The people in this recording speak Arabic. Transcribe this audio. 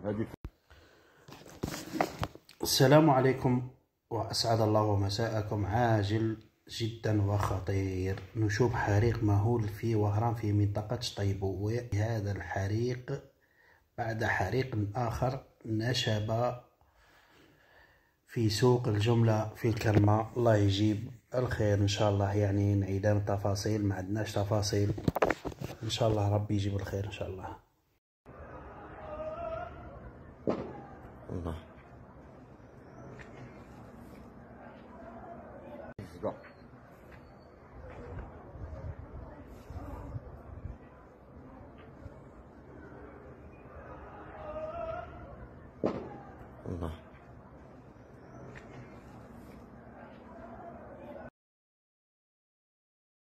هذه. السلام عليكم وأسعد الله مساءكم. عاجل جدا وخطير، نشوب حريق مهول في وهران في منطقة طيبو. هذا الحريق بعد حريق آخر نشب في سوق الجملة في الكرمة. الله يجيب الخير إن شاء الله. يعني نعيدان التفاصيل، ما عندناش تفاصيل، إن شاء الله ربي يجيب الخير إن شاء الله. الله الله